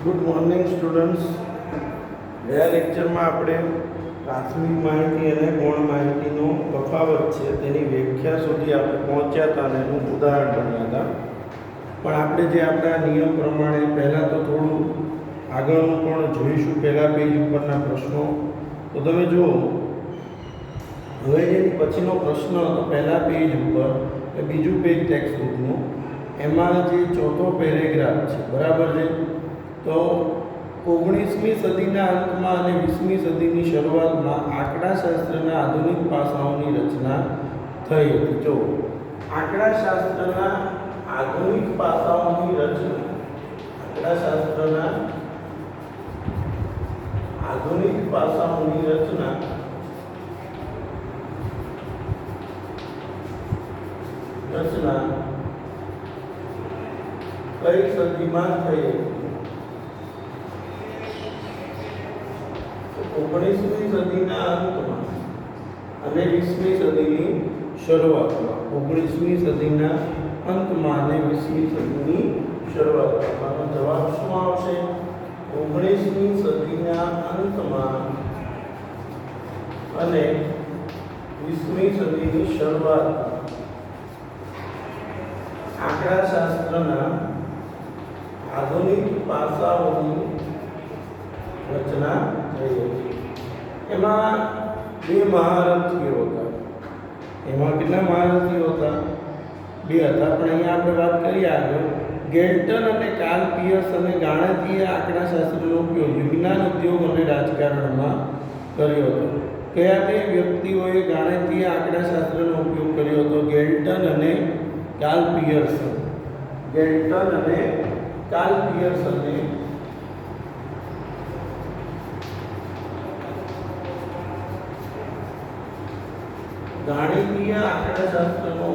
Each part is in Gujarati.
Good morning students. ગયા લેક્ચરમાં આપણે પ્રાથમિક માહિતી અને ગૌણ માહિતીનો તફાવત છે તેની વ્યાખ્યા સુધી આપણે પહોંચ્યા હતા અને એનું ઉદાહરણ ભણ્યા હતા. પણ આપણે જે આપણા નિયમ પ્રમાણે પહેલાં તો થોડું આગળનું પણ જોઈશું. પહેલાં પેજ ઉપરના પ્રશ્નો તો તમે જુઓ. હવે જેની પછીનો પ્રશ્ન હતો પહેલા પેજ ઉપર એ બીજું પેજ ટેક્સ્ટ બુકનું, એમાં જે ચોથો પેરેગ્રાફ છે, બરાબર છે. તો 19મી સદીના અંતમાં અને 20મી સદીની શરૂઆતમાં આંકડાશાસ્ત્રના આધુનિક પાસાઓની રચના થઈ હતી. જો આંકડાશાસ્ત્રના આધુનિક પાસાઓની રચના, આંકડાશાસ્ત્રના આધુનિક પાસાઓની રચના કઈ સદીમાં થઈ હતી? 19મી સદીના અંતમાં અને 20મી સદીની શરૂઆતમાં. 19મી સદીના અંતમાં અને 20મી સદીની શરૂઆતમાં. આનો જવાબ શું આવશે? 19મી સદીના અંતમાં અને 20મી સદીની શરૂઆતમાં આંકડાશાસ્ત્રના આધુનિક પાસાઓની રચના થઈ હતી. એમાં બે મહારથીઓ હતા. એમાં કેટલા મહારથીઓ હતા? બે હતા. પણ અહીંયા આપણે વાત કરીએ આગળ. ગેલ્ટન અને કાર્લ પિયર્સ અને ગાણિતીય આંકડાશાસ્ત્રનો ઉપયોગ વિજ્ઞાન, ઉદ્યોગ અને રાજકારણમાં કર્યો હતો. કયા બે વ્યક્તિઓએ ગાણિતીય આંકડાશાસ્ત્રનો ઉપયોગ કર્યો હતો? ગેલ્ટન અને કાર્લ પિયર્સન. ગેલ્ટન અને કાર્લ પિયર્સને ગાણિતીય આંકડાશાસ્ત્રનો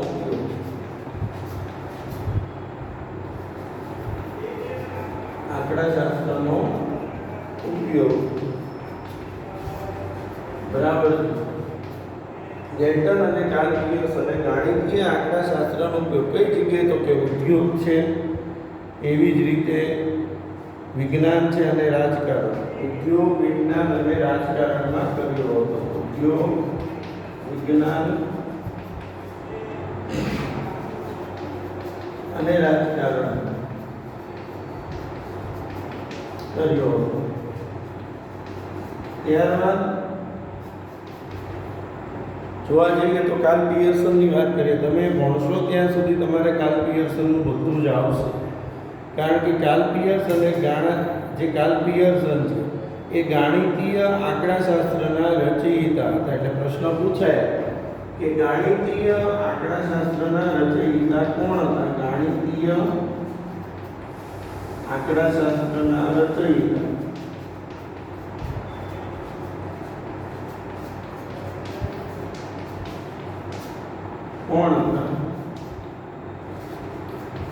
ઉપયોગ બરાબર છે. ગેલ્ટન અને કાર્લ પિયર્સને ગાણિતીય આંકડાશાસ્ત્રનો ઉપયોગ કઈ જગ્યાએ? તો કે ઉદ્યોગ છે, એવી જ રીતે વિજ્ઞાન છે અને રાજકારણ. ઉદ્યોગ, વિજ્ઞાન અને રાજકારણમાં કર્યો હતો. ઉદ્યોગ, વિજ્ઞાન અને રાજકારણ કર્યો હતો. ત્યારબાદ જોવા જઈએ તો કાર્લ પિયર્સનની વાત કરીએ. તમે ભણશો ત્યાં સુધી તમારે કાર્લ પિયર્સનનું બધું જ આવશે. કારણ કે કાર્લ પિયર્સન કાર્લ પિયર્સન છે એ ગાણિતીય આંકડાશાસ્ત્રના રચયિતા હતા. એટલે પ્રશ્ન પૂછાય કે ગાણિતીય આંકડાશાસ્ત્રના રચયિતા કોણ હતા? ગાણિતીય આંકડાશાસ્ત્રના રચયિતા કોણ હતા?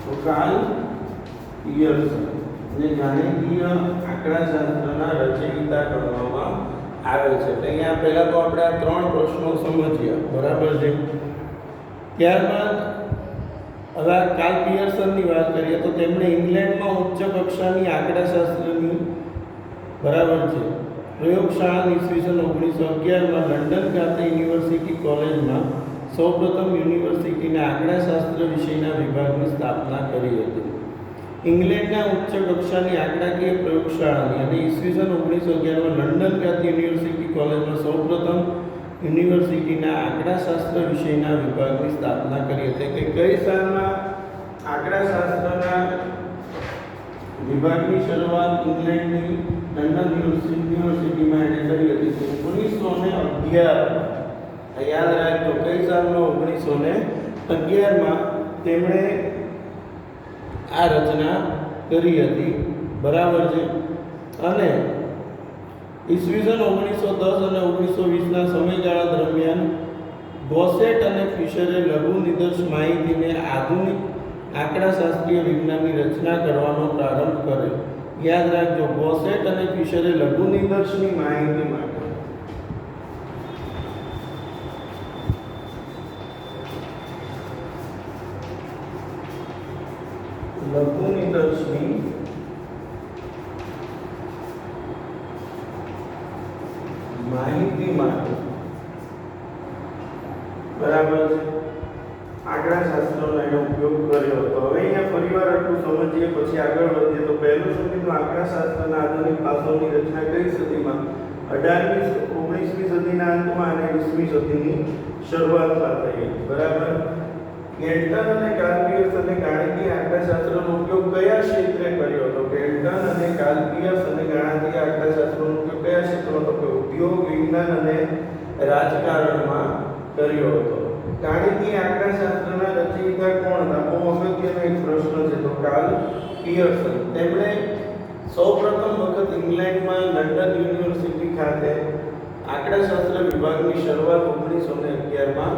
તો કાર્લ પિયર્સન ને ગાણિતીય આંકડાશાસ્ત્રના રચયિતા ગણવામાં આવે છે. એટલે અહીંયા પહેલા તો આપણે આ ત્રણ પ્રશ્નો સમજ્યા, બરાબર છે. ત્યારબાદ હવે કાર્લ પિયર્સનની વાત કરીએ તો તેમણે ઇંગ્લેન્ડમાં ઉચ્ચ કક્ષાની આંકડાશાસ્ત્રની, બરાબર છે, પ્રયોગશાળા ઈસવીસન 1911માં લંડન ખાતે યુનિવર્સિટી કોલેજમાં સૌપ્રથમ યુનિવર્સિટીના આંકડાશાસ્ત્ર વિષયના વિભાગની સ્થાપના કરી હતી. ઇંગ્લેન્ડના ઉચ્ચ કક્ષાની આંકડાકીય પ્રયોગશાળાની અને ઈસવીસન 1911માં લંડન ખાતે યુનિવર્સિટી કોલેજમાં સૌપ્રથમ યુનિવર્સિટીના આંકડાશાસ્ત્ર વિષયના વિભાગની સ્થાપના કરી હતી. કે કઈ સાલમાં આંકડાશાસ્ત્રના વિભાગની શરૂઆત ઇંગ્લેન્ડની લંડન યુનિવર્સિટીમાં એને કરી હતી? 1911. યાદ રાખજો કઈ સાલમાં? 1911માં તેમણે આ રચના કરી હતી, બરાબર છે. અને ઈસવીસન 1910 અને 1920ના સમયગાળા દરમિયાન ગોસેટ અને ફિશરે લઘુ નિદર્શ માહિતીને આધુનિક આંકડાશાસ્ત્રીય વિજ્ઞાનની રચના કરવાનો પ્રારંભ કર્યો. યાદ રાખજો, ગોસેટ અને ફિશરે લઘુ નિદર્શની માહિતી માટે લઘુ નિદર્શની માટે બરાબર છે આંકડાશાસ્ત્રનો એનો ઉપયોગ કર્યો હતો. હવે અહીંયા ફરીવાર આટલું સમજીએ પછી આગળ વધીએ. તો પહેલું શું કીધું? આંકડાશાસ્ત્રના આધુનિક પાસાઓની રચના કઈ સદીમાં? 18મી 19મી સદીના અંતમાં અને 20મી સદીની શરૂઆતમાં થઈ. બરાબર. ગેલ્ટન અને કાર્લ પિયર્સ અને ગાણિતિક આંકડાશાસ્ત્રનો ઉપયોગ કયા ક્ષેત્રે કર્યો હતો? ગેલ્ટન અને કાર્લ પિયર્સ અને ગાણિતિક આંકડાશાસ્ત્રનો ઉપયોગ કયા ક્ષેત્રમાં? તો કે ઉદ્યોગ, વિજ્ઞાન અને રાજકારણમાં કર્યો હતો. ગાણિતિક આંકડાશાસ્ત્રના રચયિતા કોણ હતા? બહુ અગત્યનો એક પ્રશ્ન છે. તો કાર્લ પિયર્સન. તેમણે સૌપ્રથમ વખત ઇંગ્લેન્ડમાં લંડન યુનિવર્સિટી ખાતે આંકડાશાસ્ત્ર વિભાગની શરૂઆત 1911માં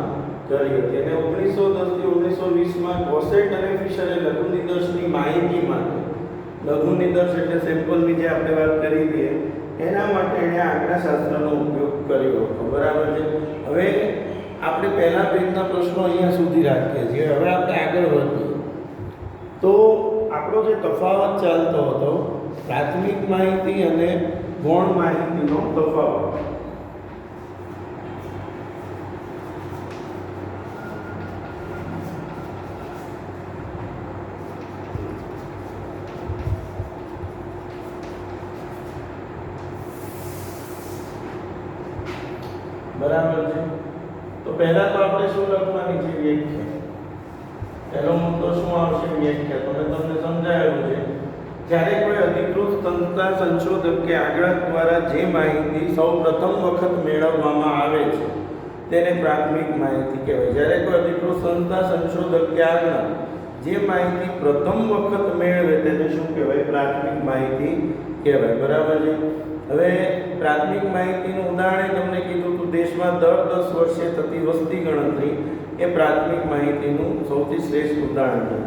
કરી હતી અને 1910 થી 1920માં ગોસેટ અને ફિશરે લઘુનિદર્શની માહિતી માટે, લઘુનિદર્શ એટલે સેમ્પલની જે આપણે વાત કરી હતી એના માટે એણે આંકડાશાસ્ત્રનો ઉપયોગ કર્યો હતો. બરાબર છે. હવે આપણે પહેલા પેજના પ્રશ્નો અહીંયા સુધી રાખીએ છીએ. હવે આપણે આગળ વધીએ તો આપણો જે તફાવત ચાલતો હતો પ્રાથમિક માહિતી અને ગૌણ માહિતીનો તફાવત. બરાબર છે. તો પહેલા તો આપણે શું લખવાની છે? વ્યાખ્યા. પહેલો મુદ્દો શું આવશે? વ્યાખ્યા. તો મેં તમને સમજાવ્યું છે. જ્યારે કોઈ અધિકૃત સંસ્થા, સંશોધક કે આંકડા દ્વારા જે માહિતી સૌ પ્રથમ વખત મેળવવામાં આવે છે તેને પ્રાથમિક માહિતી કહેવાય. જ્યારે કોઈ અધિકૃત સંસ્થા, સંશોધક કે આંકડા જે માહિતી પ્રથમ વખત મેળવે તેને શું કહેવાય? પ્રાથમિક માહિતી કહેવાય. બરાબર છે. હવે પ્રાથમિક માહિતીનું ઉદાહરણ તમને કીધું તો દેશમાં દર 10 વર્ષે થતી વસ્તી ગણતરી એ પ્રાથમિક માહિતીનું સૌથી શ્રેષ્ઠ ઉદાહરણ છે.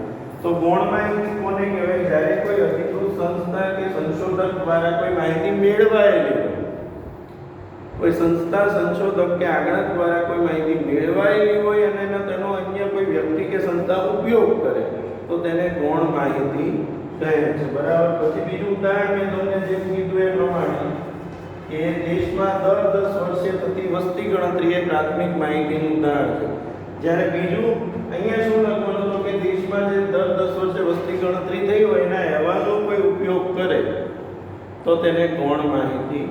તો ગૌણ માહિતી કોને કહેવાય? જ્યારે કોઈ અધિકૃત સંસ્થા કે સંશોધક દ્વારા કોઈ માહિતી મેળવાયેલી હોય, કોઈ સંસ્થા, સંશોધક કે આંકડા દ્વારા કોઈ માહિતી મેળવાયેલી હોય અને તેનો અન્ય કોઈ વ્યક્તિ કે સંસ્થા ઉપયોગ કરે તો તેને ગૌણ માહિતી કહે છે. બરાબર. પછી બીજું ઉદાહરણ મેં તમને જે કીધું એ પ્રમાણે કે દેશમાં દર 10 વર્ષે થતી વસ્તી ગણતરી એ પ્રાથમિક માહિતીનું ઉદાહરણ છે. જ્યારે બીજું અહીંયા શું લખવાનું તો કે દેશમાં જે દર 10 વર્ષે વસ્તી ગણતરી થઈ હોય એના અહેવાલનો કોઈ ઉપયોગ કરે તો તેને ગૌણ માહિતી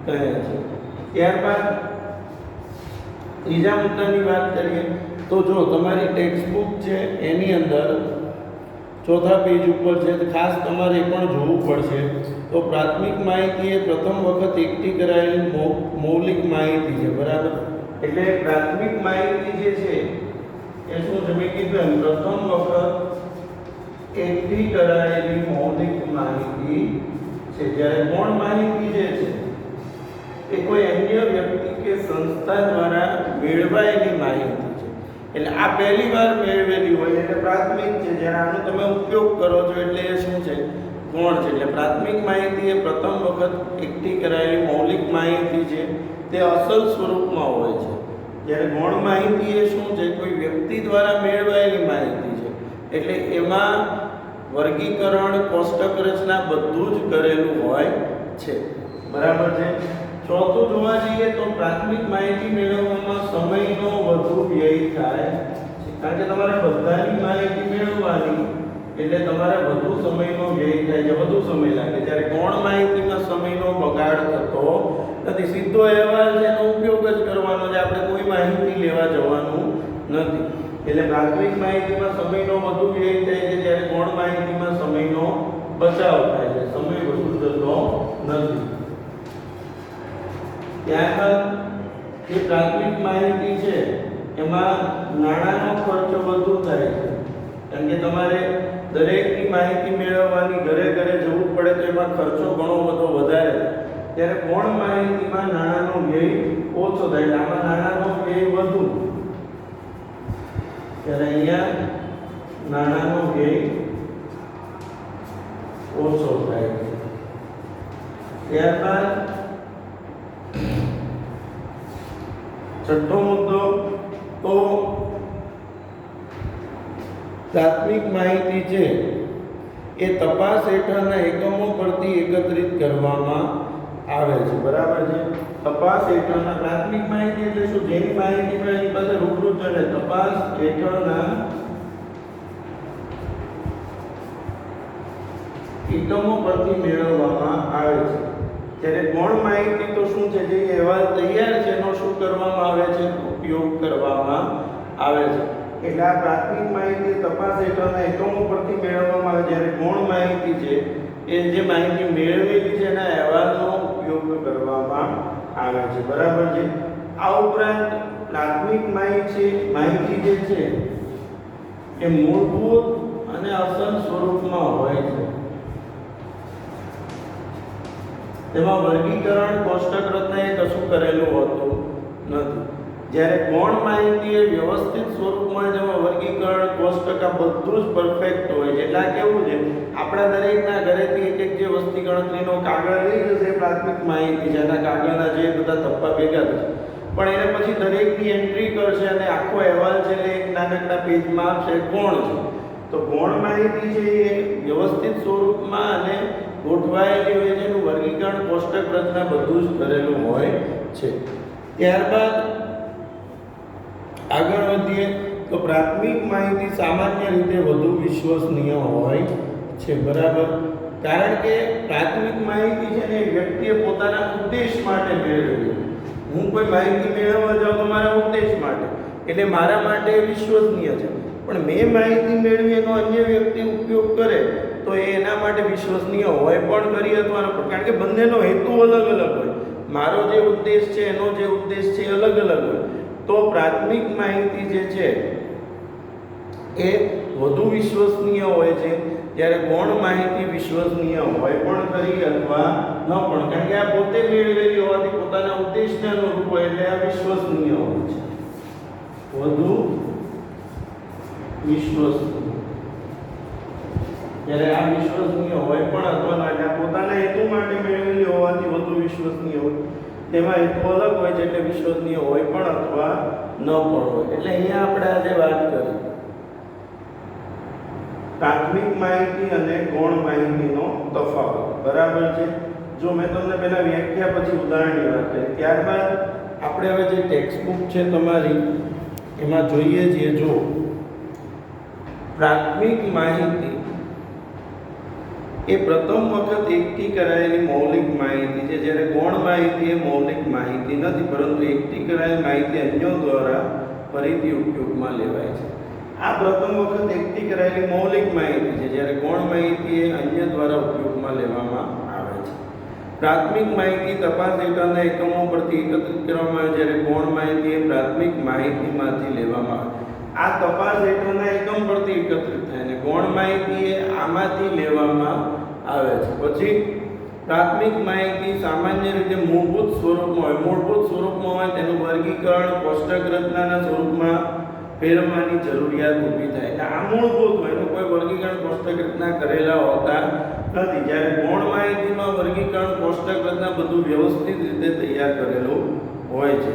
કહે છે. ત્યારબાદ ત્રીજા મુદ્દાની વાત કરીએ તો જો તમારી ટેક્સ્ટ બુક છે એની અંદર ચોથા પેજ ઉપર છે, ખાસ તમારે પણ જોવું પડશે. તો પ્રાથમિક માહિતી એ પ્રથમ વખત એકઠી કરાયેલી મૌલિક માહિતી છે. બરાબર. એટલે પ્રાથમિક માહિતી જે છે એ શું છે? મેં કીધું પ્રથમ વખત એકઠી કરાયેલી મૌલિક માહિતી છે. જ્યારે ગૌણ માહિતી જે છે એ કોઈ અન્ય વ્યક્તિ કે સંસ્થા દ્વારા મેળવાયેલી માહિતી છે. એટલે આ પહેલી વાર મેળવેલી હોય એટલે પ્રાથમિક છે. જ્યારે આનો તમે ઉપયોગ કરો છો એટલે એ શું છે? ગૌણ છે. એટલે પ્રાથમિક માહિતી એ પ્રથમ વખત એકઠી કરાયેલી મૌલિક માહિતી છે, તે અસલ સ્વરૂપમાં હોય છે. જ્યારે ગૌણ માહિતી એ શું છે? કોઈ વ્યક્તિ દ્વારા મેળવાયેલી માહિતી છે. એટલે એમાં વર્ગીકરણ, કોષ્ટક રચના બધું જ કરેલું હોય છે. બરાબર છે. ચોથું જોવા જઈએ તો પ્રાથમિક માહિતી મેળવવામાં સમયનો વધુ વ્યય થાય છે. કારણ કે તમારે બધાની માહિતી મેળવવાની એટલે તમારે વધુ સમયનો વ્યય થાય છે, વધુ સમય લાગે. જ્યારે ગૌણ માહિતીમાં સમયનો બગાડ થતો નથી. સીધો અહેવાલ છે એનો ઉપયોગ જ કરવાનો છે, આપણે કોઈ માહિતી લેવા જવાનું નથી. એટલે પ્રાથમિક માહિતીમાં સમયનો વધુ વ્યય થાય છે, જ્યારે ગૌણ માહિતીમાં સમયનો બચાવ થાય છે, સમય વધુ જતો નથી. ત્યારબાદ જે પ્રાથમિક માહિતી છે એમાં નાણાંનો ખર્ચ વધુ થાય છે. કારણ કે તમારે દરેકની માહિતી મેળવવાની ઘરે ઘરે જવું પડે તો એમાં ખર્ચો ઘણો બધો વધારે થાય. ત્યારે ગૌણ માહિતીમાં નાણાંનો વ્યય ઓછો થાય. આમાં નાણાંનો વ્યય વધુ, ત્યારે અહીંયા નાણાંનો વ્યય ઓછો થાય છે. ત્યારબાદ છઠ્ઠો મુદ્દો તો પ્રાથમિક માહિતી છે એ તપાસ હેઠળના એકમો પરથી એકત્રિત કરવામાં આવે છે. બરાબર છે. તપાસ હેઠળના પ્રાથમિક માહિતી એટલે શું? જેની માહિતી પણ એની પાસે રૂબરૂ ચડે. તપાસ હેઠળના એકમો પરથી મેળવવામાં આવે છે. જ્યારે ગૌણ માહિતી તો શું છે? જે અહેવાલ તૈયાર છે એનો શું કરવામાં આવે છે? ઉપયોગ કરવામાં આવે છે. એટલે આ પ્રાથમિક માહિતી તપાસ હેઠળના એકમો પરથી મેળવવામાં આવે. જ્યારે ગૌણ માહિતી છે એ જે માહિતી મેળવેલી છે એના અહેવાલનો ઉપયોગ કરવામાં આવે છે. બરાબર છે. આ ઉપરાંત પ્રાથમિક માહિતી જે છે એ મૂળભૂત અને અસલ સ્વરૂપમાં હોય છે. તેમાં વર્ગીકરણ કોષ્ટક રચના એ કશું કરેલું હોતું નથી. જ્યારે ગૌણ માહિતી એ વ્યવસ્થિત સ્વરૂપમાં જેમાં વર્ગીકરણ કોષ્ટક આ બધું જ પરફેક્ટ હોય છે. એટલે આ કેવું છે? આપણા દરેકના ઘરેથી એક જે વસ્તી ગણતરીનો કાગળ લઈ જશે પ્રાથમિક માહિતી છે, એના કાગળના જે બધા થપ્પા ભેગા થશે, પણ એને પછી દરેકની એન્ટ્રી કરશે અને આખો અહેવાલ છે એટલે એક નાનકડા પેજમાં આપશે કોણ છે. તો ગૌણ માહિતી છે એ વ્યવસ્થિત સ્વરૂપમાં અને ગોઠવાયેલી હોય છે. એનું વર્ગીકરણ કોષ્ટક રચના બધું જ કરેલું હોય છે. ત્યારબાદ આગળ વધીએ તો પ્રાથમિક માહિતી સામાન્ય રીતે વધુ વિશ્વસનીય હોય છે. બરાબર. કારણ કે પ્રાથમિક માહિતી છે ને વ્યક્તિએ પોતાના ઉદ્દેશ માટે મેળવેલી. હું કોઈ માહિતી મેળવવા જાઉં તો મારા ઉદ્દેશ માટે, એટલે મારા માટે વિશ્વસનીય છે. પણ મેં માહિતી મેળવી એનો અન્ય વ્યક્તિ ઉપયોગ કરે તો એ એના માટે વિશ્વસનીય હોય પણ કરી અથવા ન પણ. કારણ કે બંનેનો હેતુ અલગ અલગ હોય. મારો જે ઉદ્દેશ છે એનો જે ઉદ્દેશ છે એ અલગ અલગ હોય. તો પ્રાથમિક માહિતી જે છે એ વધુ વિશ્વસનીય હોય છે. જ્યારે ગૌણ માહિતી વિશ્વસનીય હોય પણ કરી અથવા ન પણ. કારણ કે આ પોતે મેળવેલી હોવાથી પોતાના ઉદ્દેશને અનુરૂપ હોય એટલે આ વિશ્વસનીય હોય છે. વધુ વિશ્વસનીય. જ્યારે આ વિશ્વસનીય હોય પણ અથવા ના, પોતાના હેતુ માટે મેળવેલી હોવાથી વધુ વિશ્વસનીય હોય. તેમાં હેતુ અલગ હોય છે એટલે વિશ્વસનીય હોય પણ અથવા ન પણ હોય. એટલે અહીંયા આપણે આજે વાત કરી પ્રાથમિક માહિતી અને ગૌણ માહિતીનો તફાવત. બરાબર છે. જો મેં તમને પહેલા વ્યાખ્યા પછી ઉદાહરણની વાત કરી. ત્યારબાદ આપણે હવે જે ટેક્સ્ટ બુક છે તમારી એમાં જોઈએ છીએ. જો પ્રાથમિક માહિતી એ પ્રથમ વખત એકઠી કરાયેલી મૌલિક માહિતી છે. જ્યારે ગૌણ માહિતી એ મૌલિક માહિતી નથી, પરંતુ એકઠી કરાયેલી માહિતી અન્યો દ્વારા ફરીથી ઉપયોગમાં લેવાય છે. આ પ્રથમ વખત એકઠી કરાયેલી મૌલિક માહિતી છે. જ્યારે ગૌણ માહિતી એ અન્ય દ્વારા ઉપયોગમાં લેવામાં આવે છે. પ્રાથમિક માહિતી તપાસ હેઠળના એકમો પરથી એકત્રિત કરવામાં આવે. જ્યારે ગૌણ માહિતી એ પ્રાથમિક માહિતીમાંથી લેવામાં આવે. આ તપાસ હેઠળના એકમ પરથી એકત્રિત થાય અને ગૌણ માહિતી એ આમાંથી લેવામાં આવે છે. પછી પ્રાથમિક માહિતી સામાન્ય રીતે મૂળભૂત સ્વરૂપમાં હોય. મૂળભૂત સ્વરૂપમાં હોય તેનું વર્ગીકરણ કોષ્ટક રચનાના સ્વરૂપમાં ફેરવવાની જરૂરિયાત ઊભી થાય. એટલે આ મૂળભૂત હોય, એનું કોઈ વર્ગીકરણ કોષ્ટક રચના કરેલા હોતા નથી. જ્યારે ગૌણ માહિતીમાં વર્ગીકરણ કોષ્ટક રચના બધું વ્યવસ્થિત રીતે તૈયાર કરેલું હોય છે.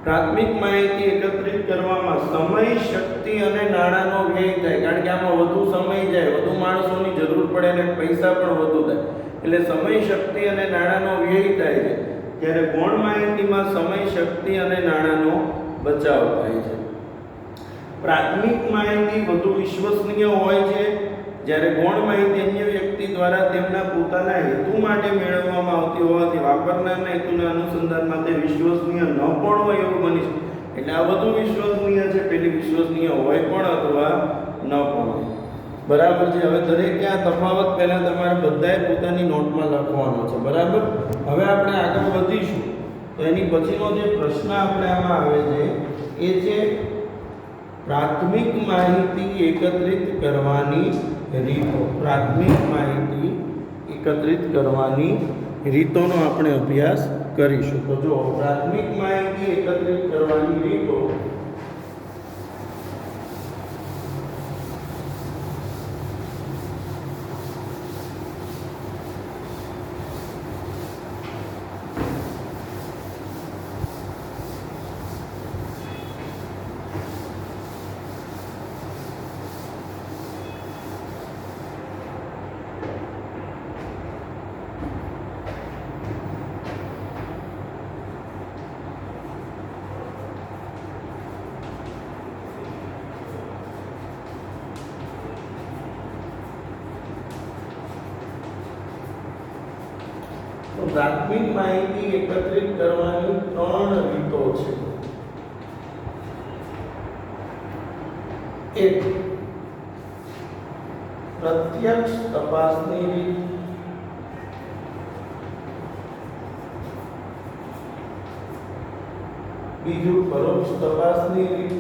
પ્રાથમિક માહિતી એકત્રિત કરવામાં સમય, શક્તિ અને નાણાંનો વ્યય થાય. કારણ કે આમાં વધુ સમય જાય, વધુ માણસોની જરૂર પડે અને પૈસા પણ વધુ થાય. એટલે સમય, શક્તિ અને નાણાંનો વ્યય થાય છે. જ્યારે ગૌણ માહિતીમાં સમય, શક્તિ અને નાણાંનો બચાવ થાય છે. પ્રાથમિક માહિતી વધુ વિશ્વસનીય હોય છે. જ્યારે ગૌણ માહિતી અન્ય વ્યક્તિ દ્વારા તેમના પોતાના હેતુ માટે મેળવવામાં આવતી હોવાથી વાપરનારના હેતુના અનુસંધાન માટે વિશ્વસનીય ન પણ હોય એવું બની શકે. એટલે આ વધુ વિશ્વસનીય છે, પેલી વિશ્વસનીય હોય પણ અથવા ન પણ હોય. બરાબર છે. હવે દરેકે આ તફાવત પહેલા તમારે બધાએ પોતાની નોટમાં લખવાનો છે. બરાબર. હવે આપણે આગળ વધીશું તો એની પછીનો જે પ્રશ્ન આપણે આમાં આવે છે એ છે પ્રાથમિક માહિતી એકત્રિત કરવાની રીતો. પ્રાથમિક માહિતી એકત્રિત કરવાની રીતોનો આપણે અભ્યાસ કરીશું. તો જો પ્રાથમિક માહિતી એકત્રિત કરવાની રીતો તો પ્રાથમિક માહિતી એકત્રિત કરવાની 3 રીતો છે. એક પ્રત્યક્ષ તપાસની રીત, બીજું પરોક્ષ તપાસની રીત,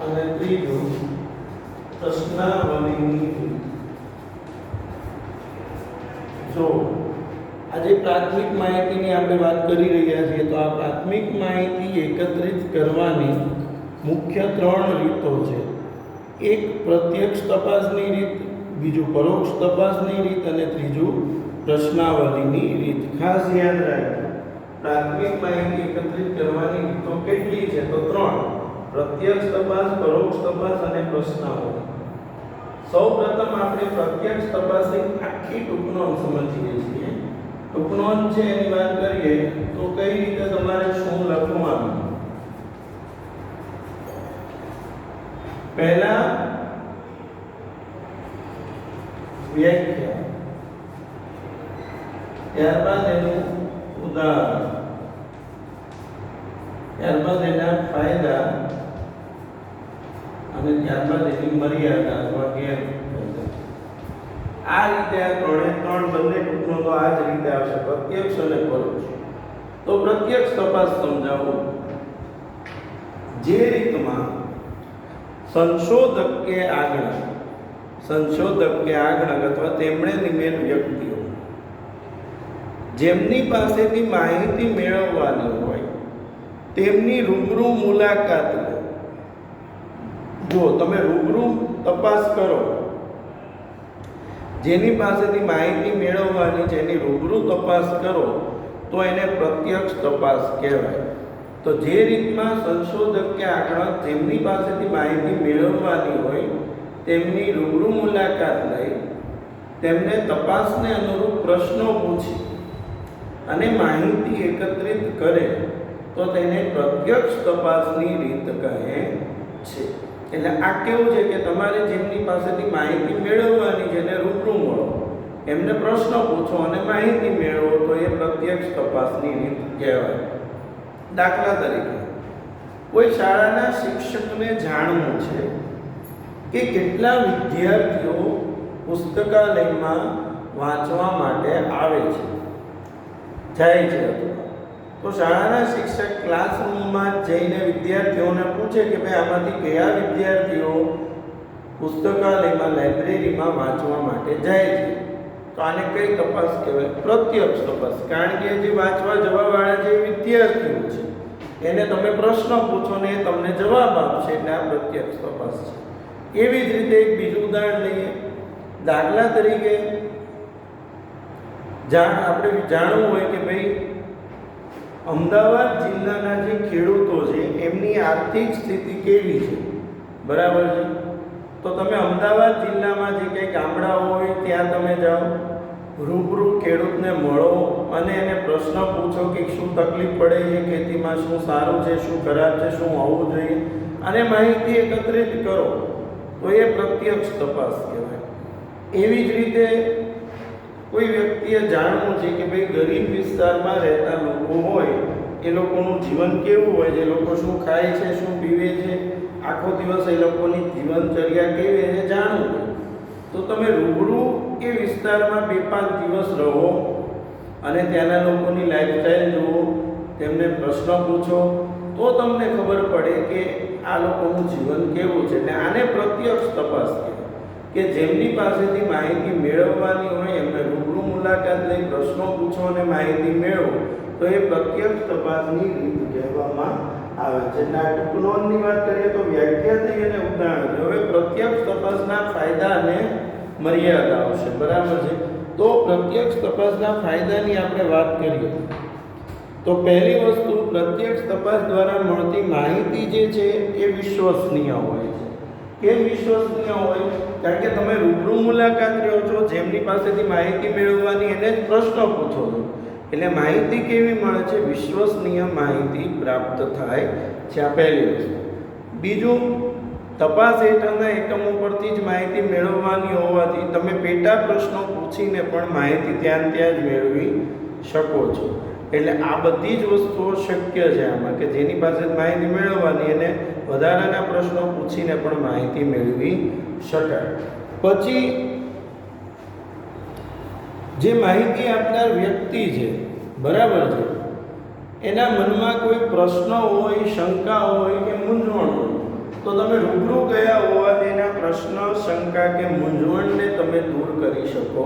અને ત્રીજું પ્રશ્નાવલીની રીત. જો આજે પ્રાથમિક માહિતીની આપણે વાત કરી રહ્યા છીએ તો આ પ્રાથમિક માહિતી એકત્રિત કરવાની મુખ્ય 3 રીતો છે. એક પ્રત્યક્ષ તપાસની રીત, બીજું પરોક્ષ તપાસની રીત અને ત્રીજું પ્રશ્નાવલીની રીત. ખાસ યાદ રાખજો, પ્રાથમિક માહિતી એકત્રિત કરવાની રીતો કેટલી છે? તો 3: પ્રત્યક્ષ તપાસ, પરોક્ષ તપાસ અને પ્રશ્નાવલી. સૌપ્રથમ આપણે પ્રત્યક્ષ તપાસની આખી ટૂંકનોંધ સમજીએ છીએ. ટૂંકનોંધ છે એની વાત કરીએ તો કઈ રીતે તમારે શું લખવાનું. પહેલા વ્યાખ્યા, ત્યારબાદ એનું ઉદાહરણ, ત્યારબાદ એના ફાયદા અને ત્યારબાદ એની મર્યાદા અથવા ગેરફાયદા. આ રીતે આ 3 બંને ટૂંકનોંધો આ જ રીતે આવશે, પ્રત્યક્ષ અને પરોક્ષ. તો પ્રત્યક્ષ તપાસ સમજાવું. જે રીતમાં સંશોધક કે આગળક અથવા તેમણે નિમેલ વ્યક્તિઓ જેમની પાસેથી માહિતી મેળવવાની હોય તેમની રૂબરૂ મુલાકાત લો. જો તમે રૂબરૂ તપાસ કરો, જેની પાસેથી માહિતી મેળવવાની છે એની રૂબરૂ તપાસ કરો તો એને પ્રત્યક્ષ તપાસ કહેવાય. તો જે રીતમાં સંશોધક કે આગળક જેમની પાસેથી માહિતી મેળવવાની હોય તેમની રૂબરૂ મુલાકાત લઈ તેમને તપાસને અનુરૂપ પ્રશ્નો પૂછી અને માહિતી એકત્રિત કરે તો તેને પ્રત્યક્ષ તપાસની રીત કહે છે. એટલે આ કેવું છે કે તમારે જેમની પાસેથી માહિતી મેળવવાની છે એને રૂબરૂ મળો, એમને પ્રશ્નો પૂછો અને માહિતી મેળવો તો એ પ્રત્યક્ષ તપાસની રીત કહેવાય. દાખલા તરીકે કોઈ શાળાના શિક્ષકને જાણવું છે કે કેટલા વિદ્યાર્થીઓ પુસ્તકાલયમાં વાંચવા માટે આવે છે, જાય છે. તો શાળાના શિક્ષક ક્લાસરૂમમાં જઈને વિદ્યાર્થીઓને પૂછે કે ભાઈ આમાંથી કયા વિદ્યાર્થીઓ પુસ્તકાલયમાં, લાઇબ્રેરીમાં વાંચવા માટે જાય છે. તો આને કઈ તપાસ કહેવાય? પ્રત્યક્ષ તપાસ. કારણ કે જે વાંચવા જવાવાળા જે વિદ્યાર્થીઓ છે એને તમે પ્રશ્ન પૂછો ને એ તમને જવાબ આપશે, એટલે આ પ્રત્યક્ષ તપાસ છે. એવી જ રીતે એક બીજું ઉદાહરણ લઈએ. દાખલા તરીકે આપણે જાણવું હોય કે ભાઈ અમદાવાદ જિલ્લાના જે ખેડૂતો છે એમની આર્થિક સ્થિતિ કેવી છે, બરાબર છે? તો તમે અમદાવાદ જિલ્લામાં જે કંઈ ગામડાઓ હોય ત્યાં તમે જાઓ, રૂબરૂ ખેડૂતને મળો અને એને પ્રશ્ન પૂછો કે શું તકલીફ પડે છે ખેતીમાં, શું સારું છે, શું ખરાબ છે, શું આવવું જોઈએ, અને માહિતી એકત્રિત કરો તો એ પ્રત્યક્ષ તપાસ કહેવાય. એવી જ રીતે કોઈ વ્યક્તિએ જાણવું છે કે ભાઈ ગરીબ વિસ્તારમાં રહેતા લોકો હોય એ લોકોનું જીવન કેવું હોય છે, લોકો શું ખાય છે, શું પીવે છે, આખો દિવસ એ લોકોની જીવનચર્યા કેવી છે જાણવું હોય તો તમે રૂબરૂ એ વિસ્તારમાં 2-5 દિવસ રહો અને ત્યાંના લોકોની લાઈફસ્ટાઈલ જુઓ, તેમને પ્રશ્ન પૂછો તો તમને ખબર પડે કે આ લોકોનું જીવન કેવું છે. એટલે આને પ્રત્યક્ષ તપાસ કહેવાય કે જેમની પાસેથી માહિતી મેળવવાની હોય એમને રૂબરૂ મુલાકાત લઈ પ્રશ્નો પૂછો અને માહિતી મેળવો તો એ પ્રત્યક્ષ તપાસની રીત કહેવામાં આવે છે. એટલે આ ટૂંકનોંધની વાત કરીએ તો વ્યાખ્યા થઈ અને ઉદાહરણ. હવે પ્રત્યક્ષ તપાસના ફાયદા અને મર્યાદા આવશે, બરાબર છે? તો પ્રત્યક્ષ તપાસના ફાયદાની આપણે વાત કરીએ તો પહેલી વસ્તુ, પ્રત્યક્ષ તપાસ દ્વારા મળતી માહિતી જે છે એ વિશ્વસનીય હોય છે. કેમ વિશ્વસનીય હોય? કારણ કે તમે રૂબરૂ મુલાકાત લ્યો છો, જેમની પાસેથી માહિતી મેળવવાની એને જ પ્રશ્ન પૂછો છો, એટલે માહિતી કેવી મળે છે? વિશ્વસનીય માહિતી પ્રાપ્ત થાય છે. આ પહેલી વસ્તુ. બીજું, તપાસ હેઠળના એકમો પરથી જ માહિતી મેળવવાની હોવાથી તમે પેટા પ્રશ્નો પૂછીને પણ માહિતી ત્યાં જ મેળવી શકો છો. એટલે આ બધી જ વસ્તુઓ શક્ય છે આમાં, કે જેની પાસે માહિતી મેળવવાની એને વધારાના પ્રશ્નો પૂછીને પણ માહિતી મેળવી શકાય. પછી જે માહિતી આપનાર વ્યક્તિ છે, બરાબર છે, એના મનમાં કોઈ પ્રશ્ન હોય, શંકા હોય કે મૂંઝવણ હોય, તો તમે રૂબરૂ ગયા હોવાથી એના પ્રશ્ન, શંકા કે મૂંઝવણને તમે દૂર કરી શકો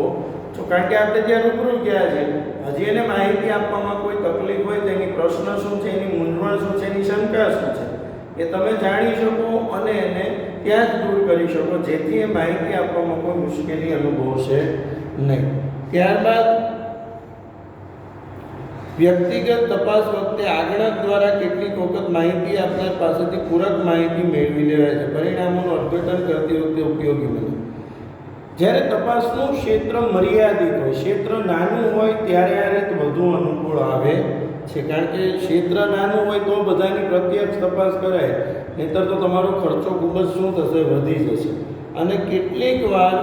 છો. કારણ કે આપણે ત્યાં રૂબરૂ ગયા છે, હજી એને માહિતી આપવામાં કોઈ તકલીફ હોય તો એની પ્રશ્ન શું છે, એની મૂંઝવણ શું છે, એની શંકા શું છે, એ તમે જાણી શકો અને એને ત્યાં જ દૂર કરી શકો, જેથી એ માહિતી આપવામાં કોઈ મુશ્કેલી અનુભવશે નહીં. ત્યારબાદ વ્યક્તિગત તપાસ વખતે આગળક દ્વારા કેટલીક વખત માહિતી આપનાર પાસેથી પૂરક માહિતી મેળવી લેવાય છે. પરિણામોનું અર્થઘટન કરતી વખતે ઉપયોગી બને. જ્યારે તપાસનું ક્ષેત્ર મર્યાદિત હોય, ક્ષેત્ર નાનું હોય ત્યારે આ રીત વધુ અનુકૂળ આવે છે. કારણ કે ક્ષેત્ર નાનું હોય તો બધાની પ્રત્યક્ષ તપાસ કરાય, નહીંતર તો તમારો ખર્ચો ખૂબ જ શું થશે, વધી જશે. અને કેટલીક વાર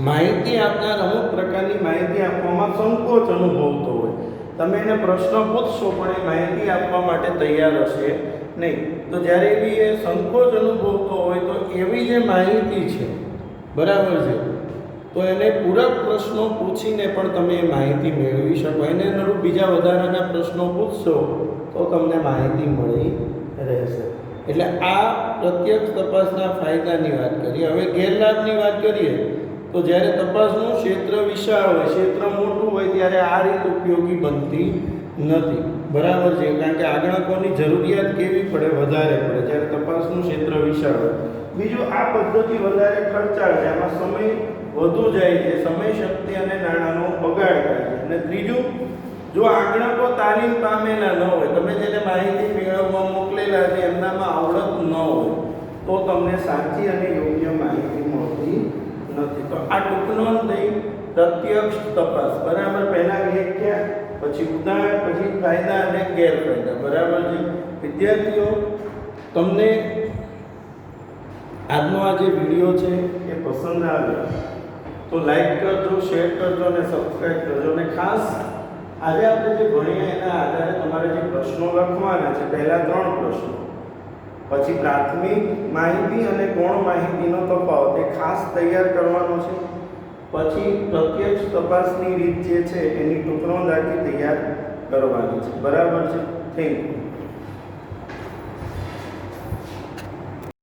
માહિતી આપનાર અમુક પ્રકારની માહિતી આપવામાં સંકોચ અનુભવતો હોય. તમે એને પ્રશ્ન પૂછશો પણ એ માહિતી આપવા માટે તૈયાર હશે નહીં. તો જ્યારે એવી એ સંકોચ અનુભવતો હોય તો એવી જે માહિતી છે, બરાબર છે, તો એને પૂરક પ્રશ્નો પૂછીને પણ તમે એ માહિતી મેળવી શકો. એને અનુરૂપ બીજા વધારાના પ્રશ્નો પૂછશો તો તમને માહિતી મળી રહેશે. એટલે આ પ્રત્યક્ષ તપાસના ફાયદાની વાત કરીએ. હવે ગેરલાભની વાત કરીએ તો જ્યારે તપાસનું ક્ષેત્ર વિશાળ હોય, ક્ષેત્ર મોટું હોય, ત્યારે આ રીત ઉપયોગી બનતી નથી. બરાબર છે, કારણ કે આગણકોની જરૂરિયાત કેવી પડે, વધારે પડે જ્યારે તપાસનું ક્ષેત્ર વિશાળ હોય. બીજું, આ પદ્ધતિ વધારે ખર્ચાળ છે, આમાં સમય વધુ જાય છે, સમય, શક્તિ અને નાણાંનો બગાડ થાય છે. અને ત્રીજું, જો આગણકો તાલીમ પામેલા ન હોય, તમે જેને માહિતી મેળવવા મોકલેલા છે એમનામાં આવડત ન હોય, તો તમને સાચી અને યોગ્ય માહિતી મળતી નથી. તો આ ટૂંકનોંધ થઈ પ્રત્યક્ષ તપાસ. બરાબર, પહેલા વ્યાખ્યા, પછી ઉદાહરણ, પછી ફાયદા અને ગેરફાયદા. બરાબર છે વિદ્યાર્થીઓ, તમને આજનો આ જે વિડીયો છે એ પસંદ આવ્યો તો લાઈક કરજો, શેર કરજો અને સબસ્ક્રાઈબ કરજો. અને ખાસ આજે આપણે જે ભણ્યા એના આધારે તમારે જે પ્રશ્નો લખવાના છે, પહેલા 3 પ્રશ્નો, પછી પ્રાથમિક માહિતી અને ગૌણ માહિતીનો તફાવત એ ખાસ તૈયાર કરવાનો છે. પછી પ્રત્યક્ષ તપાસની રીત જે છે એની ટૂંકનોંધ આખી તૈયાર કરવાની છે. બરાબર છે. Thank you.